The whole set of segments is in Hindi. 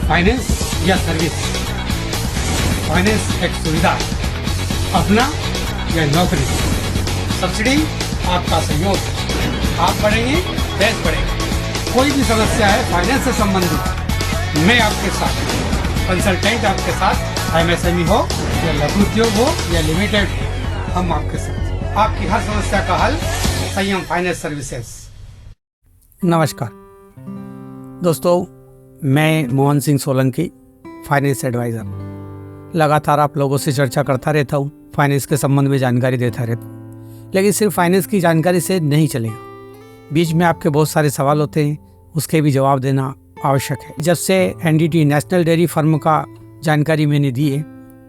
फाइनेंस या सर्विस? फाइनेंस एक सुविधा, अपना या नौकरी? सब्सिडी आपका सहयोग, आप बढ़ेंगे देश बढ़ेगा। कोई भी समस्या है फाइनेंस से संबंधित, मैं आपके साथ, कंसल्टेंट आपके साथ, MSME हो या लघु उद्योग हो या लिमिटेड हो, हम आपके साथ। आपकी हर समस्या का हल संयम फाइनेंस सर्विसेज। नमस्कार दोस्तों, मैं मोहन सिंह सोलंकी, फाइनेंस एडवाइज़र। लगातार आप लोगों से चर्चा करता रहता हूँ, फाइनेंस के संबंध में जानकारी देता रहता हूँ, लेकिन सिर्फ फाइनेंस की जानकारी से नहीं चलेगा। बीच में आपके बहुत सारे सवाल होते हैं, उसके भी जवाब देना आवश्यक है। जब से NDT नेशनल डेयरी फर्म का जानकारी मैंने दी है,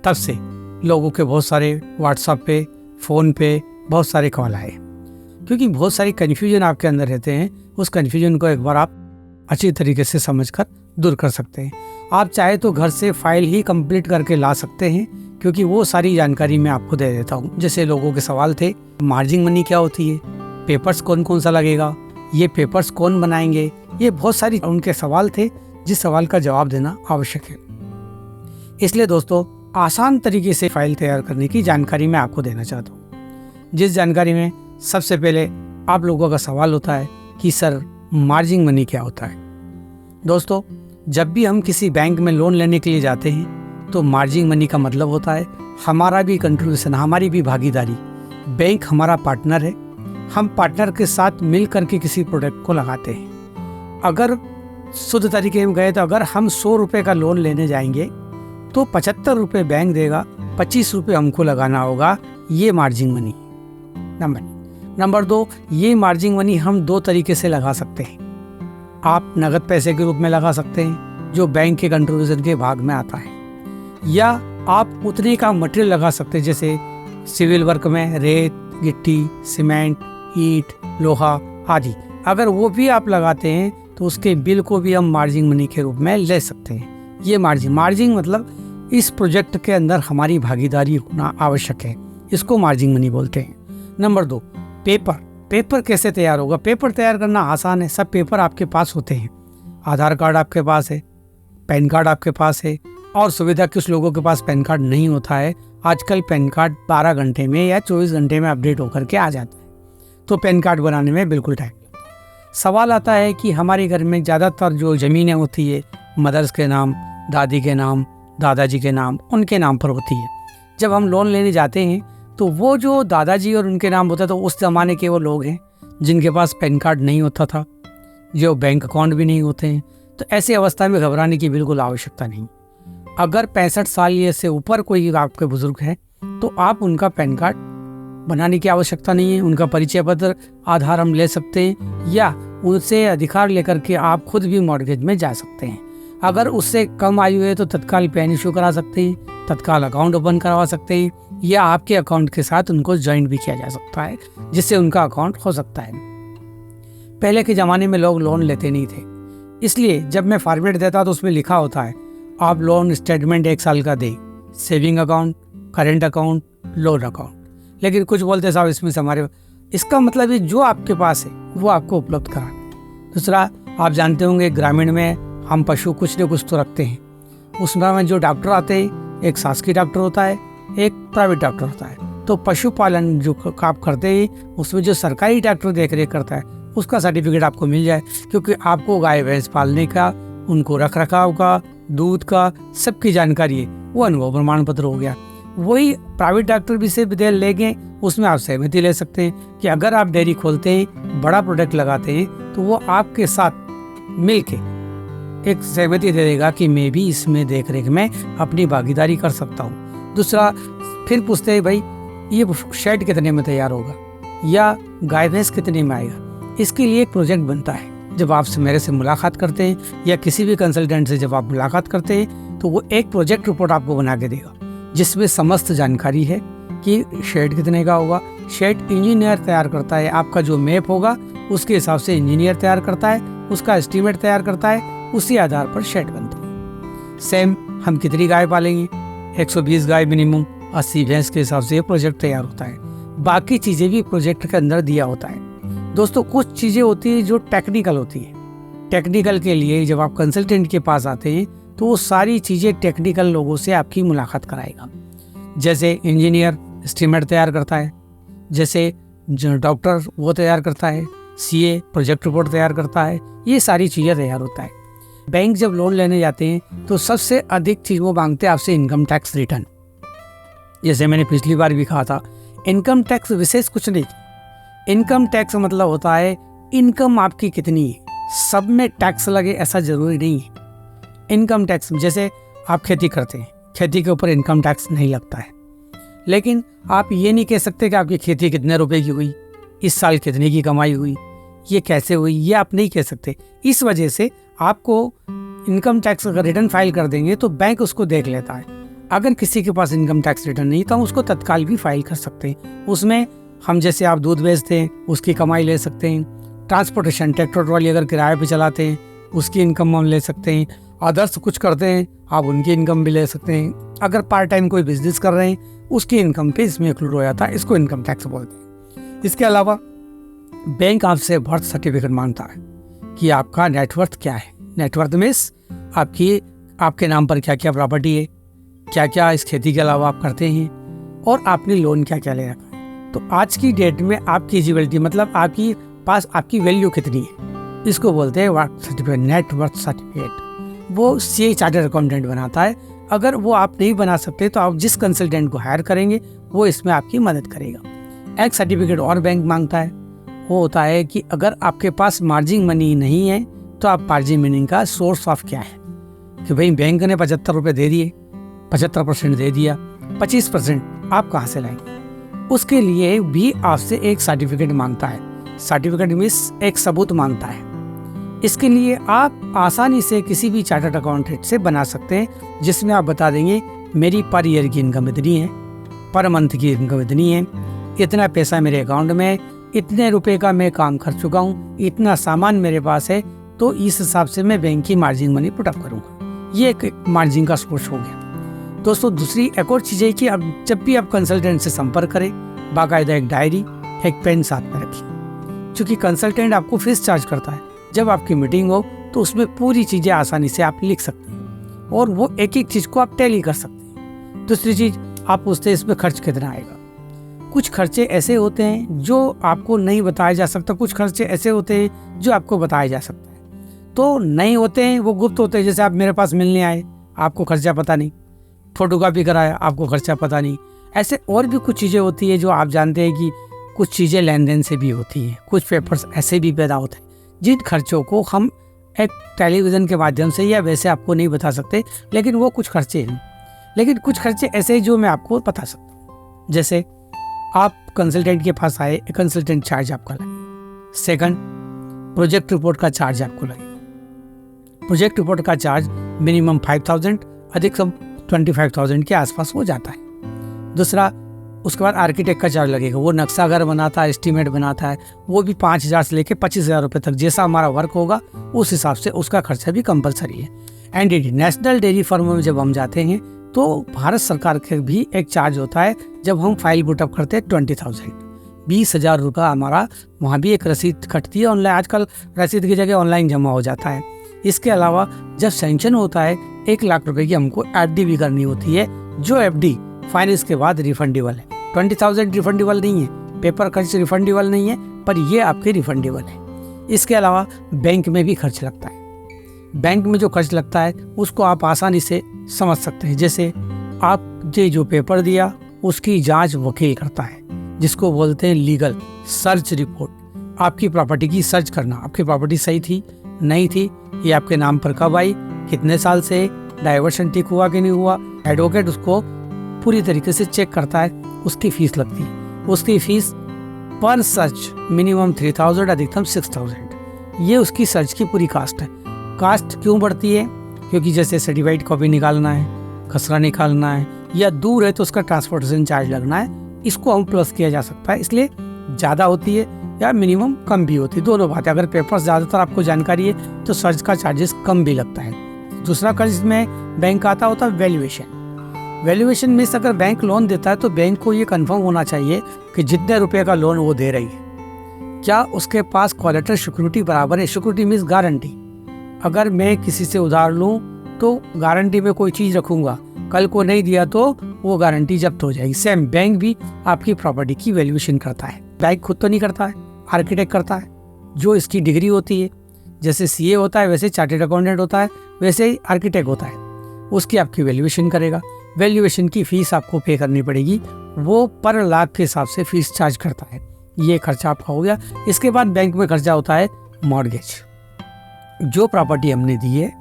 तब से लोगों के बहुत सारे व्हाट्सएप पे, फ़ोन पे बहुत सारे कॉल आए, क्योंकि बहुत सारी कन्फ्यूजन आपके अंदर रहते हैं। उस कन्फ्यूजन को एक बार आप अच्छी तरीके से समझकर दूर कर सकते हैं। आप चाहे तो घर से फाइल ही कंप्लीट करके ला सकते हैं, क्योंकि वो सारी जानकारी मैं आपको दे देता हूँ। जैसे लोगों के सवाल थे, मार्जिन मनी क्या होती है, पेपर्स कौन कौन सा लगेगा, ये पेपर्स कौन बनाएंगे, ये बहुत सारी उनके सवाल थे, जिस सवाल का जवाब देना आवश्यक है। इसलिए दोस्तों, आसान तरीके से फाइल तैयार करने की जानकारी मैं आपको देना चाहता हूँ, जिस जानकारी में सबसे पहले आप लोगों का सवाल होता है कि सर मार्जिन मनी क्या होता है। दोस्तों, जब भी हम किसी बैंक में लोन लेने के लिए जाते हैं तो मार्जिन मनी का मतलब होता है हमारा भी कंट्रीब्यूशन, हमारी भी भागीदारी। बैंक हमारा पार्टनर है, हम पार्टनर के साथ मिल करके किसी प्रोडक्ट को लगाते हैं। अगर शुद्ध तरीके में गए तो अगर हम 100 रुपये का लोन लेने जाएंगे तो 75 रुपये बैंक देगा, 25 रुपये हमको लगाना होगा। ये मार्जिन मनी नंबर 2, ये मार्जिन मनी हम 2 तरीके से लगा सकते हैं। आप नगद पैसे के रूप में लगा सकते हैं, जो बैंक के कंट्रीब्यूशन के भाग में आता है, या आप उतने का मटेरियल लगा सकते हैं, जैसे सिविल वर्क में रेत, गिट्टी, सीमेंट, ईंट, लोहा आदि। अगर वो भी आप लगाते हैं तो उसके बिल को भी हम मार्जिन मनी के रूप में ले सकते हैं। ये मार्जिन मतलब इस प्रोजेक्ट के अंदर हमारी भागीदारी होना आवश्यक है, इसको मार्जिन मनी बोलते हैं। नंबर 2, पेपर कैसे तैयार होगा? पेपर तैयार करना आसान है, सब पेपर आपके पास होते हैं। आधार कार्ड आपके पास है, पैन कार्ड आपके पास है, और सुविधा कुछ लोगों के पास पैन कार्ड नहीं होता है। आजकल पैन कार्ड 12 घंटे में या 24 घंटे में अपडेट होकर के आ जाता है, तो पैन कार्ड बनाने में बिल्कुल टाइम लगता है। सवाल आता है कि हमारे घर में ज़्यादातर जो ज़मीनें होती है मदर्स के नाम, दादी के नाम, दादाजी के नाम, उनके नाम पर होती है। जब हम लोन लेने जाते हैं तो वो जो दादाजी और उनके नाम होता है, तो उस ज़माने के वो लोग हैं जिनके पास पैन कार्ड नहीं होता था, जो बैंक अकाउंट भी नहीं होते हैं। तो ऐसी अवस्था में घबराने की बिल्कुल आवश्यकता नहीं। अगर 65 साल या से ऊपर कोई आपके बुजुर्ग हैं तो आप उनका पैन कार्ड बनाने की आवश्यकता नहीं है। उनका परिचय पत्र, आधार हम ले सकते हैं, या उनसे अधिकार लेकर के आप खुद भी मॉर्गेज में जा सकते हैं। अगर उससे कम आयु है तो तत्काल पैन इशू करा सकते हैं, तत्काल अकाउंट ओपन करवा सकते हैं, या आपके अकाउंट के साथ उनको ज्वाइंट भी किया जा सकता है, जिससे उनका अकाउंट हो सकता है। पहले के ज़माने में लोग लोन लेते नहीं थे, इसलिए जब मैं फॉर्मेट देता तो उसमें लिखा होता है आप लोन स्टेटमेंट 1 साल का दें, saving account, current account, loan account. लेकिन कुछ बोलते साहब इसमें से हमारे, इसका मतलब है जो आपके पास है वो आपको उपलब्ध कराना। दूसरा, आप जानते होंगे ग्रामीण में हम पशु कुछ न कुछ तो रखते हैं। उसमें जो डॉक्टर आते हैं, एक शासकीय डॉक्टर होता है, एक प्राइवेट डॉक्टर होता है। तो पशुपालन जो आप करते हैं उसमें जो सरकारी डॉक्टर देख रेख करता है, उसका सर्टिफिकेट आपको मिल जाए, क्योंकि आपको गाय भैंस पालने का, उनको रख रखाव का, दूध का, सबकी जानकारी है, वो अनुभव प्रमाण पत्र हो गया। वही प्राइवेट डॉक्टर भी से दे लेंगे, उसमें आप सहमति ले सकते हैं कि अगर आप डेयरी खोलते हैं, बड़ा प्रोडक्ट लगाते हैं, तो वो आपके साथ मिल के एक सहमति दे देगा कि मैं भी इसमें देख रेख में अपनी भागीदारी कर सकता हूँ। दूसरा, फिर पूछते हैं भाई ये शेड कितने में तैयार होगा, या गाय भैंस कितने में आएगा। इसके लिए एक प्रोजेक्ट बनता है। जब आप मेरे से मुलाकात करते हैं या किसी भी कंसल्टेंट से जब आप मुलाकात करते हैं, तो वो एक प्रोजेक्ट रिपोर्ट आपको बना के देगा, जिसमें समस्त जानकारी है कि शेड कितने का होगा। शेड इंजीनियर तैयार करता है, आपका जो मैप होगा उसके हिसाब से इंजीनियर तैयार करता है, उसका एस्टीमेट तैयार करता है, उसी आधार पर शेड बनता है। सेम हम कितनी गाय पालेंगे, 120 गाय मिनिमम, 80 भैंस के हिसाब से ये प्रोजेक्ट तैयार होता है। बाकी चीज़ें भी प्रोजेक्ट के अंदर दिया होता है। दोस्तों, कुछ चीज़ें होती है जो टेक्निकल होती है। टेक्निकल के लिए जब आप कंसल्टेंट के पास आते हैं तो वो सारी चीज़ें टेक्निकल लोगों से आपकी मुलाकात कराएगा। जैसे इंजीनियर एस्टीमेट तैयार करता है, जैसे डॉक्टर वो तैयार करता है, सीए प्रोजेक्ट रिपोर्ट तैयार करता है, ये सारी चीज़ें तैयार होता है। बैंक जब लोन लेने जाते हैं तो सबसे अधिक चीज़ वो मांगते हैं आपसे इनकम टैक्स रिटर्न। जैसे मैंने पिछली बार भी कहा था, इनकम टैक्स विशेष कुछ नहीं। इनकम टैक्स मतलब होता है इनकम आपकी कितनी है, सब में टैक्स लगे ऐसा ज़रूरी नहीं है। इनकम टैक्स जैसे आप खेती करते हैं, खेती के ऊपर इनकम टैक्स नहीं लगता है, लेकिन आप ये नहीं कह सकते कि आपकी खेती कितने रुपए की हुई, इस साल कितने की कमाई हुई, ये कैसे हुई, ये आप नहीं कह सकते। इस वजह से आपको इनकम टैक्स अगर रिटर्न फाइल कर देंगे तो बैंक उसको देख लेता है। अगर किसी के पास इनकम टैक्स रिटर्न नहीं तो हम उसको तत्काल भी फाइल कर सकते हैं। उसमें हम जैसे आप दूध बेचते हैं उसकी कमाई ले सकते हैं, ट्रांसपोर्टेशन ट्रैक्टर ट्रॉली अगर किराए पे चलाते हैं उसकी इनकम हम ले सकते हैं, अदर्स कुछ करते हैं आप उनकी इनकम भी ले सकते हैं, अगर पार्ट टाइम कोई बिजनेस कर रहे हैं उसकी इनकम पे इसमें इंक्लूड हो जाता है, इसको इनकम टैक्स बोलते हैं। इसके अलावा बैंक आपसे बर्थ सर्टिफिकेट मांगता है कि आपका नेटवर्थ क्या है। नेटवर्थ मीन्स आपके नाम पर क्या क्या प्रॉपर्टी है, क्या क्या इस खेती के अलावा आप करते हैं, और आपने लोन क्या क्या ले रखा है। तो आज की डेट में आपकी एलिजिबिलिटी मतलब आपकी पास आपकी वैल्यू कितनी है, इसको बोलते हैं worth certificate, net worth certificate. वो सीए चार्टर्ड अकाउंटेंट बनाता है। अगर वो आप नहीं बना सकते तो आप जिस कंसल्टेंट को हायर करेंगे वो इसमें आपकी मदद करेगा। एक सर्टिफिकेट और बैंक मांगता है, वो होता है कि अगर आपके पास मार्जिन मनी नहीं है तो आप मार्जिन मनी का सोर्स ऑफ क्या है, कि भाई बैंक ने 75 रुपये दे दिए, 75% दे दिया, 25% आप कहाँ से लाएंगे। उसके लिए भी आपसे एक सर्टिफिकेट मांगता है। सर्टिफिकेट मीन्स एक सबूत मांगता है। इसके लिए आप आसानी से किसी भी चार्टर्ड अकाउंटेंट से बना सकते हैं, जिसमें आप बता देंगे मेरी पर ईयर की इनकम इतनी है, पर मंथ की इनकम इतनी है, इतना पैसा मेरे अकाउंट में है, इतने रुपए का मैं काम कर चुका हूँ, इतना सामान मेरे पास है, तो इस हिसाब से मैं बैंक की मार्जिन मनी पुट अप करूँगा। ये एक मार्जिन का सोर्स हो गया। दोस्तों दूसरी एक और चीज़ है कि अब जब भी आप कंसल्टेंट से संपर्क करें, बाकायदा एक डायरी एक पेन साथ में रखिए, क्योंकि कंसल्टेंट आपको फीस चार्ज करता है। जब आपकी मीटिंग हो तो उसमें पूरी चीज़ें आसानी से आप लिख सकते हैं और वो एक एक चीज़ को आप टैली कर सकते हैं। दूसरी चीज़ आप पूछते हैं इसमें खर्च कितना आएगा। कुछ खर्चे ऐसे होते हैं जो आपको नहीं बताया जा सकता, कुछ खर्चे ऐसे होते हैं जो आपको बताया जा सकता है। तो नहीं होते हैं वो गुप्त होते हैं। जैसे आप मेरे पास मिलने आए, आपको खर्चा पता नहीं, फोटोकॉपी कराया, आपको खर्चा पता नहीं। ऐसे और भी कुछ चीज़ें होती है जो आप जानते हैं कि कुछ चीज़ें लेन देन से भी होती हैं, कुछ पेपर्स ऐसे भी पैदा होते हैं जिन खर्चों को हम एक टेलीविज़न के माध्यम से या वैसे आपको नहीं बता सकते, लेकिन वो कुछ खर्चे हैं। लेकिन कुछ खर्चे ऐसे जो मैं आपको बता सकता हूँ। जैसे आप कंसल्टेंट के पास आए, कंसल्टेंट चार्ज आपका लगेगा। सेकंड, प्रोजेक्ट रिपोर्ट का चार्ज आपको लगेगा। प्रोजेक्ट रिपोर्ट का चार्ज मिनिमम 5,000, अधिकतम 25,000 के आसपास हो जाता है। दूसरा, उसके बाद आर्किटेक्ट का चार्ज लगेगा। वो नक्शा घर बनाता है, एस्टीमेट बनाता है, वो भी 5,000 से लेकर 25,000 रुपये तक, जैसा हमारा वर्क होगा उस हिसाब से उसका खर्चा भी कंपलसरी है। एनडीडी नेशनल डेयरी फार्म में जब हम जाते हैं तो भारत सरकार के भी एक चार्ज होता है। जब हम फाइल बुटअप करते हैं 20,000, 20,000 रुपये हमारा वहाँ भी एक रसीद कटती है ऑनलाइन। आजकल रसीद की जगह ऑनलाइन जमा हो जाता है। इसके अलावा जब सेंक्शन होता है 1 लाख रुपए की हमको एफडी भी करनी होती है, जो एफडी फाइनेंस के बाद रिफंडेबल है। 20,000 रिफंडेबल नहीं है, पेपर खर्च रिफंडेबल नहीं है, पर ये आपके रिफंडेबल है। इसके अलावा बैंक में भी खर्च लगता है। बैंक में जो खर्च लगता है उसको आप आसानी से समझ सकते हैं। जैसे आपने जो पेपर दिया उसकी जांच वकील करता है, जिसको बोलते हैं लीगल सर्च रिपोर्ट। आपकी प्रॉपर्टी की सर्च करना, आपकी प्रॉपर्टी सही थी नहीं थी, ये आपके नाम पर कब आई, कितने साल से, डाइवर्शन ठीक हुआ कि नहीं हुआ। एडवोकेट उसको पूरी तरीके से चेक करता है, उसकी फीस लगती है। उसकी फीस पर सर्च मिनिमम 3,000, अधिकतम 6,000। ये उसकी सर्च की पूरी कास्ट है। कास्ट क्यों बढ़ती है? क्योंकि जैसे सर्टिफाइड कॉपी निकालना है, खसरा निकालना है, या दूर है तो उसका ट्रांसपोर्टेशन चार्ज लगना है, इसको हम प्लस किया जा सकता है। इसलिए ज़्यादा होती है या मिनिमम कम भी होती है, दोनों बातें। अगर पेपर्स ज़्यादातर आपको जानकारी है तो सर्च का चार्जेस कम भी लगता है। दूसरा खर्च में बैंक आता होता है वैल्यूएशन। वैल्यूएशन में अगर बैंक लोन देता है तो बैंक को ये कंफर्म होना चाहिए कि जितने रुपए का लोन वो दे रही है, क्या उसके पास कोलेटरल सिक्योरिटी बराबर है। Security means guarantee. अगर मैं किसी से उधार लूँ तो गारंटी में कोई चीज़ रखूँगा, कल को नहीं दिया तो वो गारंटी जब्त हो जाएगी। सेम बैंक भी आपकी प्रॉपर्टी की वैल्यूएशन करता है। बैंक खुद तो नहीं करता है, आर्किटेक्ट करता है, जो इसकी डिग्री होती है। जैसे सीए होता है वैसे चार्टेड अकाउंटेंट होता है, वैसे ही आर्किटेक्ट होता है, उसकी आपकी वैल्यूएशन करेगा। वैल्यूएशन की फीस आपको पे करनी पड़ेगी, वो पर लाख के हिसाब से फीस चार्ज करता है। ये खर्चा आपका हो गया। इसके बाद बैंक में खर्चा होता है मॉर्गेज। जो प्रॉपर्टी हमने दी है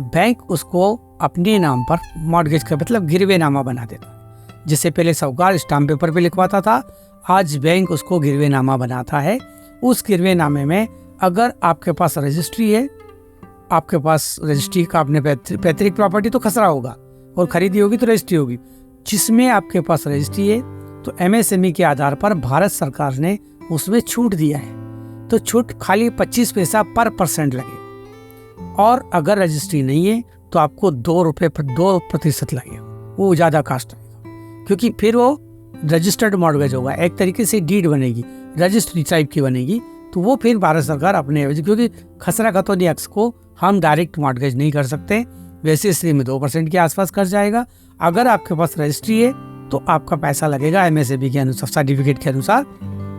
बैंक उसको अपने नाम पर मॉर्गेज का मतलब गिरवे नामा बना देता है। जिससे पहले साहूकार स्टाम्प पेपर पे लिखवाता था, आज बैंक उसको गिरवे नामा बनाता है। उस गिरवे नामे में अगर आपके पास रजिस्ट्री है, आपके पास रजिस्ट्री का आपने पैतृक प्रॉपर्टी तो खसरा होगा और खरीदी होगी तो रजिस्ट्री होगी। जिसमें आपके पास रजिस्ट्री है तो एमएसएमई के आधार पर भारत सरकार ने उसमें छूट दिया है, तो छूट खाली 25 पैसा पर % लगेगा। और अगर रजिस्ट्री नहीं है तो आपको 2 रुपये 2% लगेगा, वो ज़्यादा कास्ट आएगा, क्योंकि फिर वो रजिस्टर्ड मॉर्गेज होगा। एक तरीके से डीड बनेगी, रजिस्ट्री टाइप की बनेगी, तो वो फिर भारत सरकार अपने, क्योंकि खसरा खतौनी एक्स को हम डायरेक्ट मॉर्गेज नहीं कर सकते, वैसे इसलिए में 2% के आसपास कर जाएगा। अगर आपके पास रजिस्ट्री है तो आपका पैसा लगेगा एमएसएमई के अनुसार, सर्टिफिकेट के अनुसार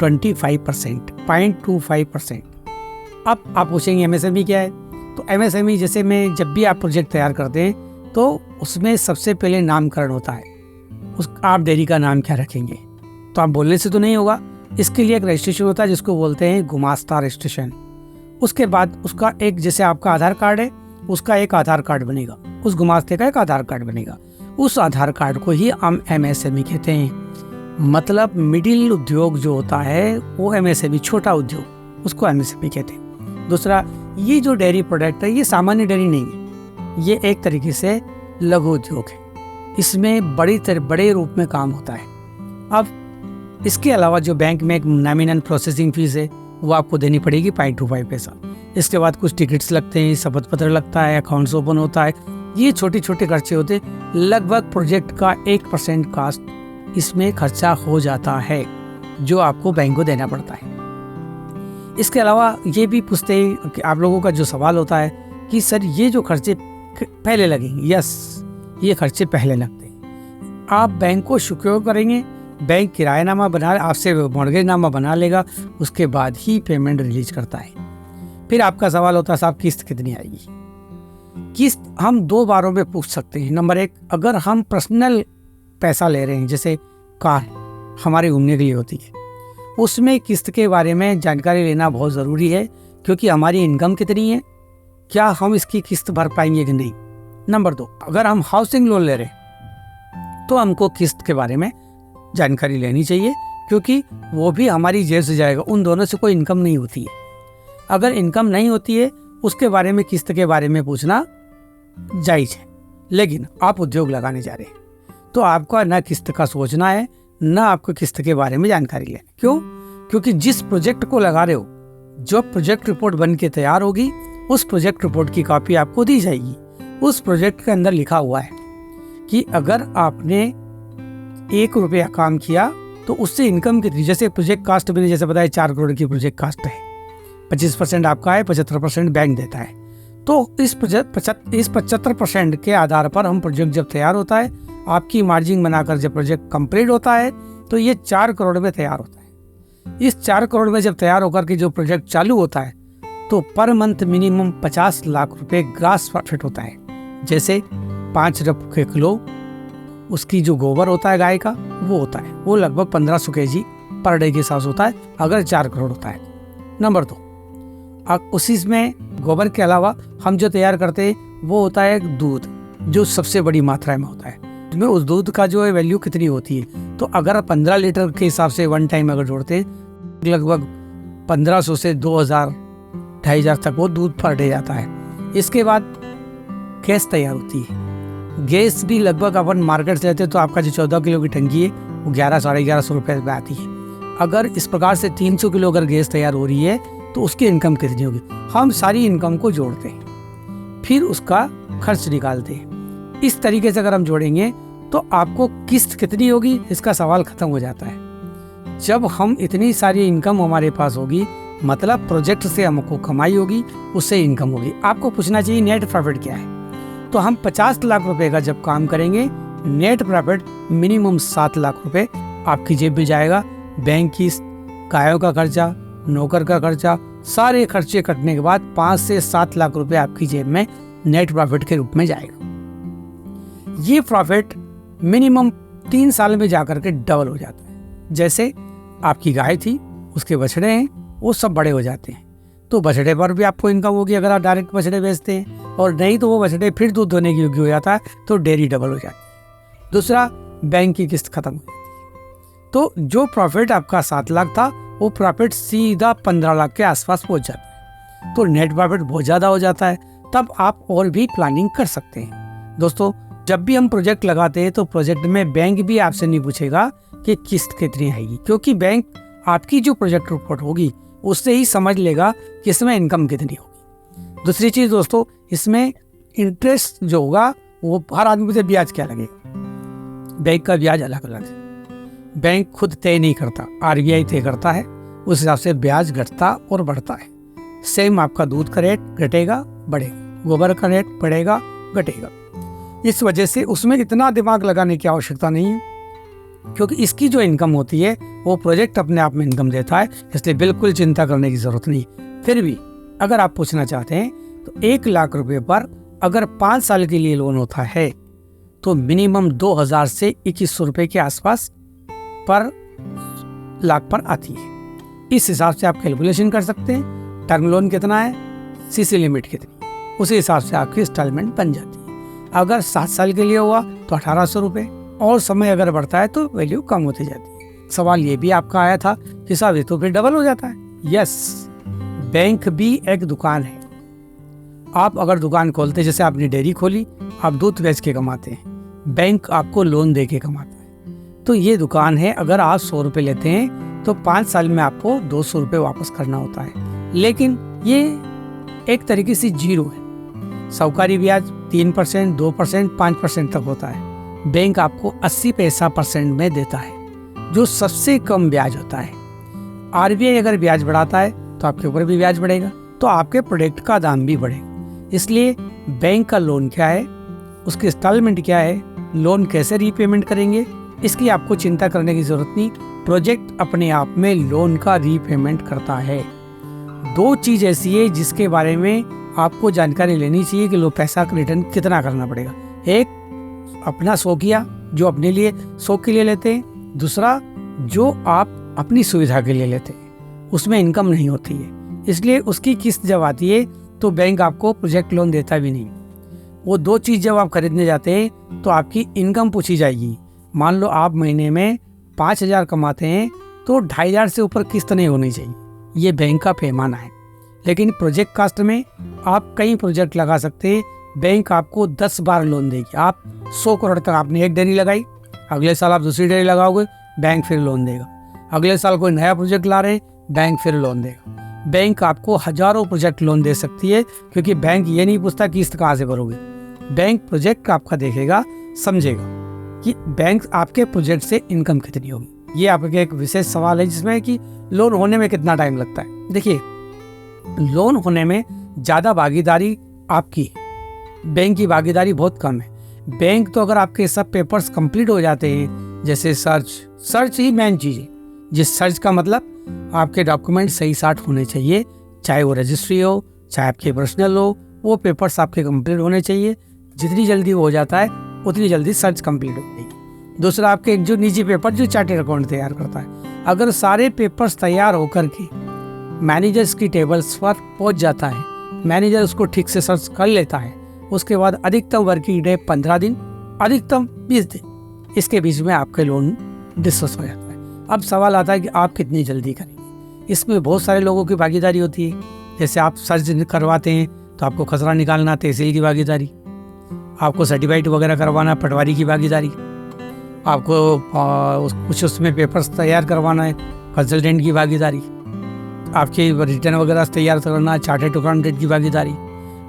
25%, 0.25%। अब आप पूछेंगे एमएसएमई क्या है? तो एमएसएमई जैसे में जब भी आप प्रोजेक्ट तैयार करते हैं तो उसमें सबसे पहले नामकरण होता है। आप डेयरी का नाम क्या रखेंगे? तो आप बोलने से तो नहीं होगा, इसके लिए एक रजिस्ट्रेशन होता है जिसको बोलते हैं गुमास्ता रजिस्ट्रेशन। उसके बाद उसका एक, जैसे आपका आधार कार्ड है, उसका एक आधार कार्ड बनेगा, उस गुमास्ते का एक आधार कार्ड बनेगा। उस आधार कार्ड को ही हम एमएसएमई कहते हैं। मतलब मिडिल उद्योग जो होता है वो एमएसएमई, छोटा उद्योग, उसको एमएसएमई कहते हैं। दूसरा, ये जो डेयरी प्रोडक्ट है ये सामान्य डेयरी नहीं है, ये एक तरीके से लघु उद्योग है। इसमें बड़े रूप में काम होता है। अब इसके अलावा जो बैंक में एक नॉमिनल प्रोसेसिंग फीस है वो आपको देनी पड़ेगी 0.25 पैसा। इसके बाद कुछ टिकट्स लगते हैं, शपथ पत्र लगता है, अकाउंट्स ओपन होता है, ये छोटे छोटे खर्चे होते हैं। लगभग प्रोजेक्ट का 1% कास्ट इसमें खर्चा हो जाता है जो आपको बैंक को देना पड़ता है। इसके अलावा ये भी पूछते हैं कि आप लोगों का जो सवाल होता है कि सर ये जो खर्चे पहले लगेंगे, यस ये खर्चे पहले लगते हैं। आप बैंक को सिक्योर करेंगे, बैंक किरायानामा बना, आपसे मॉर्गेज नामा बना लेगा, उसके बाद ही पेमेंट रिलीज करता है। फिर आपका सवाल होता है साहब किस्त कितनी आएगी? किस्त हम 2 बारों में पूछ सकते हैं। नंबर 1, अगर हम पर्सनल पैसा ले रहे हैं, जैसे कार हमारे घूमने के लिए होती है, उसमें किस्त के बारे में जानकारी लेना बहुत ज़रूरी है, क्योंकि हमारी इनकम कितनी है, क्या हम इसकी किस्त भर पाएंगे कि नहीं। नंबर 2, अगर हम हाउसिंग लोन ले रहे हैं तो हमको किस्त के बारे में जानकारी लेनी चाहिए, क्योंकि वो भी हमारी जेब से जाएगा, उन दोनों से कोई इनकम नहीं होती है। अगर इनकम नहीं होती है उसके बारे में, किस्त के बारे में पूछना जायज़ है। लेकिन आप उद्योग लगाने जा रहे हैं तो आपका ना किस्त का सोचना है, ना आपको किस्त के बारे में जानकारी लेनी। क्यों? क्योंकि जिस प्रोजेक्ट को लगा रहे हो, जो प्रोजेक्ट रिपोर्ट बन के तैयार होगी, उस प्रोजेक्ट रिपोर्ट की कॉपी आपको दी जाएगी। उस प्रोजेक्ट के अंदर लिखा हुआ है कि अगर आपने 1 रुपया काम किया तो उससे इनकम कितनी। जैसे प्रोजेक्ट कास्ट मैंने जैसे बताया 4 करोड़ की प्रोजेक्ट कास्ट है, 25% आपका है, 75% बैंक देता है। तो इस 75% के आधार पर हम प्रोजेक्ट जब तैयार होता है, आपकी मार्जिन बनाकर जब प्रोजेक्ट कंप्लीट होता है तो ये 4 करोड़ में तैयार होता है। इस 4 करोड़ में जब तैयार होकर के जो प्रोजेक्ट चालू होता है तो पर मंथ मिनिमम 50 लाख रुपए ग्रास प्रॉफिट होता है। जैसे 5 रुपये किलो उसकी जो गोबर होता है गाय का, वो होता है, वो लगभग 1500 kg पर डे के हिसाब से होता है अगर 4 करोड़ होता है। नंबर 2, अब उसी में गोबर के अलावा हम जो तैयार करते हैं वो होता है दूध, जो सबसे बड़ी मात्रा में होता है। इसमें उस दूध का जो है वैल्यू कितनी होती है, तो अगर 15 लीटर के हिसाब से वन टाइम अगर जोड़ते लगभग 1500 से 2000 2500 तक वो दूध पर डे जाता है। इसके बाद गैस तैयार होती है। गैस भी लगभग अपन मार्केट से लेते तो आपका जो 14 किलो की टंकी है वो 11 साढ़े 1100 रुपये में आती है। अगर इस प्रकार से 300 किलो अगर गैस तैयार हो रही है तो उसकी इनकम कितनी होगी? हम सारी इनकम को जोड़ते हैं, फिर उसका खर्च निकालते हैं। इस तरीके से अगर हम जोड़ेंगे तो आपको किस्त कितनी होगी इसका सवाल खत्म हो जाता है। जब हम इतनी सारी इनकम हमारे पास होगी, मतलब प्रोजेक्ट से हमको कमाई होगी, उससे इनकम होगी। आपको पूछना चाहिए नेट प्रॉफिट क्या है, तो तो हम 50 लाख रुपए का जब काम करेंगे, नेट प्रॉफिट मिनिमम 7 लाख रुपए आपकी जेब में जाएगा। बैंक की गायों का खर्चा, नौकर का खर्चा, सारे खर्चे कटने के बाद 5 से 7 लाख रुपए आपकी जेब में नेट प्रॉफिट के रूप में जाएगा। ये प्रॉफिट मिनिमम 3 साल में जाकर के डबल हो जाता है। जैसे आपकी गाय थी, उसके बछड़े हैं, वो सब बड़े हो जाते हैं, तो बछड़े पर भी आपको इनकम होगी अगर आप डायरेक्ट बछड़े बेचते हैं, और नहीं तो वो बछड़े फिर दूध देने के योग्य हो जाता है, तो डेयरी डबल हो जाती है। दूसरा, बैंक की किस्त खत्म हो जाती है, तो जो प्रॉफिट आपका 7 लाख था वो प्रॉफिट सीधा 15 लाख के आसपास पहुंच जाता है, तो नेट प्रॉफिट बहुत ज़्यादा हो जाता है। तब आप और भी प्लानिंग कर सकते हैं। दोस्तों, जब भी हम प्रोजेक्ट लगाते हैं तो प्रोजेक्ट में बैंक भी आपसे नहीं पूछेगा कि किस्त कितनी आएगी, क्योंकि बैंक आपकी जो प्रोजेक्ट रिपोर्ट होगी उससे ही समझ लेगा कि इसमें इनकम कितनी होगी। दूसरी चीज़ दोस्तों, इसमें इंटरेस्ट जो होगा वो हर आदमी से ब्याज क्या लगेगा, बैंक का ब्याज अलग अलग है। बैंक खुद तय नहीं करता, आरबीआई तय करता है, उस हिसाब से ब्याज घटता और बढ़ता है। सेम आपका दूध का रेट घटेगा बढ़ेगा, गोबर का रेट बढ़ेगा घटेगा। इस वजह से उसमें इतना दिमाग लगाने की आवश्यकता नहीं है, क्योंकि इसकी जो इनकम होती है वो प्रोजेक्ट अपने आप में इनकम देता है, इसलिए बिल्कुल चिंता करने की जरूरत नहीं। फिर भी अगर आप पूछना चाहते हैं तो 1 लाख रुपए पर अगर 5 साल के लिए लोन होता है तो मिनिमम 2000 से 2100 रुपए के आसपास पर लाख पर आती है। इस हिसाब से आप कैलकुलेशन कर सकते हैं टर्म लोन कितना है, सीसी लिमिट कितनी, उसी हिसाब से आपकी इंस्टॉलमेंट बन जाती है। अगर 7 साल के लिए हुआ तो 1800 रुपये, और समय अगर बढ़ता है तो वैल्यू कम होती जाती है। सवाल ये भी आपका आया था कि साहब ये तो फिर डबल हो जाता है। यस, बैंक भी एक दुकान है। आप अगर दुकान खोलते, जैसे आपने डेयरी खोली, आप दूध बेच के कमाते हैं, बैंक आपको लोन दे के कमाता है। तो ये दुकान है, अगर आप 100 रुपये लेते हैं तो 5 साल में आपको 200 रुपये वापस करना होता है। लेकिन ये एक तरीके से जीरो है। साहूकारी ब्याज 3%, 2%, 5% तक होता है। बैंक आपको 80 पैसा % में देता है, जो सबसे कम ब्याज होता है। आरबीआई अगर ब्याज बढ़ाता है तो आपके ऊपर भी ब्याज बढ़ेगा, तो आपके प्रोडक्ट का दाम भी बढ़ेगा। इसलिए बैंक का लोन क्या है, उसकी इंस्टॉलमेंट क्या है, लोन कैसे रीपेमेंट करेंगे, इसकी आपको चिंता करने की जरूरत नहीं। प्रोजेक्ट अपने आप में लोन का रीपेमेंट करता है। 2 चीज ऐसी है जिसके बारे में आपको जानकारी लेनी चाहिए कि लो पैसा का रिटर्न कितना करना पड़ेगा। एक, अपना शौकिया जो अपने लिए शौक के लिए लेते हैं। दूसरा, जो आप अपनी सुविधा के लिए लेते हैं, उसमें इनकम नहीं होती है, इसलिए उसकी किस्त जब आती है तो बैंक आपको प्रोजेक्ट लोन देता भी नहीं। वो 2 चीज जब आप खरीदने जाते हैं तो आपकी इनकम पूछी जाएगी। मान लो आप महीने में 5000 कमाते हैं तो 2500 से ऊपर किस्त नहीं होनी चाहिए, ये बैंक का पैमाना है। लेकिन प्रोजेक्ट कास्ट में आप कई प्रोजेक्ट लगा सकते हैं, बैंक आपको 10 बार लोन देगी। आप 100 करोड़ तक आपने एक डेयरी लगाई, अगले साल आप दूसरी डेयरी लगाओगे, बैंक फिर लोन देगा। अगले साल कोई नया प्रोजेक्ट ला रहे हैं, बैंक फिर लोन देगा। बैंक आपको हजारों प्रोजेक्ट लोन दे सकती है, क्योंकि बैंक ये नहीं पूछता किस्त कहाँ से भरोगे। बैंक प्रोजेक्ट का आपका देखेगा, समझेगा कि बैंक आपके प्रोजेक्ट से इनकम कितनी होगी। ये आपके एक विशेष सवाल है जिसमें कि लोन होने में कितना टाइम लगता है। देखिए, लोन होने में ज़्यादा भागीदारी आपकी है, बैंक की भागीदारी बहुत कम है। बैंक तो अगर आपके सब पेपर्स कंप्लीट हो जाते हैं, जैसे सर्च ही मेन चीज़ है। जिस सर्च का मतलब आपके डॉक्यूमेंट सही साठ होने चाहिए, चाहे वो रजिस्ट्री हो, चाहे आपके पर्सनल हो, वो पेपर्स आपके कंप्लीट होने चाहिए। जितनी जल्दी हो जाता है उतनी जल्दी सर्च कंप्लीट हो जाएगी। दूसरा, आपके जो निजी पेपर जो चार्टेड अकाउंट तैयार करता है, अगर सारे पेपर्स तैयार होकर के मैनेजर्स की टेबल्स पर पहुंच जाता है, मैनेजर उसको ठीक से सर्च कर लेता है, उसके बाद अधिकतम वर्किंग डे 15 दिन, अधिकतम 20 दिन, इसके बीच में आपके लोन डिस्कस हो जाता है। अब सवाल आता है कि आप कितनी जल्दी करेंगे। इसमें बहुत सारे लोगों की भागीदारी होती है। जैसे आप सर्च करवाते हैं तो आपको खसरा निकालना, तहसील की भागीदारी, आपको सर्टिफाइड वगैरह करवाना, पटवारी की भागीदारी, आपको कुछ उसमें पेपर्स तैयार करवाना है, कंसल्टेंट की भागीदारी, आपके रिटर्न वगैरह तैयार करना, चार्टेड अकाउंटेंट की भागीदारी,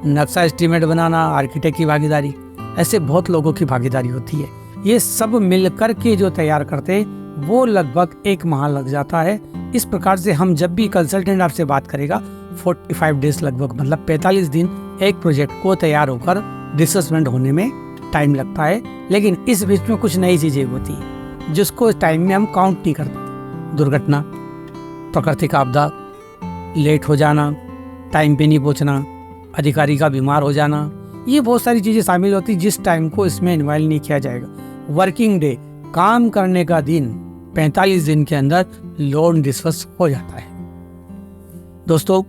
नक्शा एस्टीमेट बनाना, आर्किटेक्ट की भागीदारी, ऐसे बहुत लोगों की भागीदारी होती है। ये सब मिलकर के जो तैयार करते हैं वो लगभग 1 माह लग जाता है। इस प्रकार से हम जब भी कंसल्टेंट आपसे बात करेगा 45 डेज लगभग, मतलब 45 दिन एक प्रोजेक्ट को तैयार होकर डिसबर्समेंट होने में टाइम लगता है, लेकिन इस बीच में कुछ नई चीज़ें होती हैं जिसको टाइम में हम काउंट नहीं करते। दुर्घटना, प्राकृतिक आपदा, लेट हो जाना, टाइम पे नहीं पहुंचना, अधिकारी का बीमार हो जाना, ये बहुत सारी चीज़ें शामिल होती जिस टाइम को इसमें इन्वॉल्व नहीं किया जाएगा। वर्किंग डे, काम करने का दिन, 45 दिन के अंदर लोन डिस्बर्स हो जाता है। दोस्तों,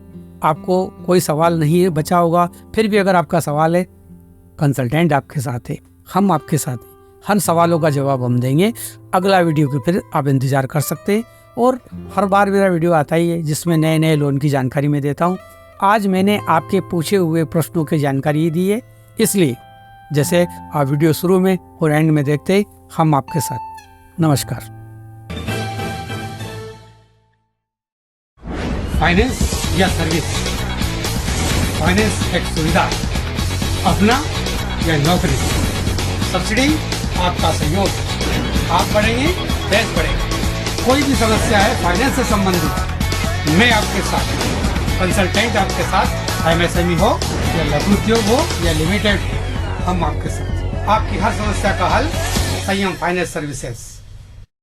आपको कोई सवाल नहीं है बचा होगा, फिर भी अगर आपका सवाल है, कंसल्टेंट आपके साथ है, हम आपके साथ हैं, हर सवालों का जवाब हम देंगे। अगला वीडियो के फिर आप इंतज़ार कर सकते हैं, और हर बार मेरा वीडियो आता ही है जिसमें नए नए लोन की जानकारी मैं देता हूँ। आज मैंने आपके पूछे हुए प्रश्नों की जानकारी दी है, इसलिए जैसे आप वीडियो शुरू में और एंड में देखते ही हम आपके साथ। नमस्कार। फाइनेंस या सर्विस, फाइनेंस एक सुविधा, अपना या नौकरी, सब्सिडी आपका सहयोग। आप बढ़ेंगे, देश बढ़ेगा। कोई भी समस्या है फाइनेंस से संबंधित, मैं आपके साथ, कंसल्टेंट आपके साथ, एमएसएमई हो या लघु उद्योग हो या लिमिटेड हो, हम आपके साथ। आपकी हर समस्या का हल संयम फाइनेंस सर्विसेज।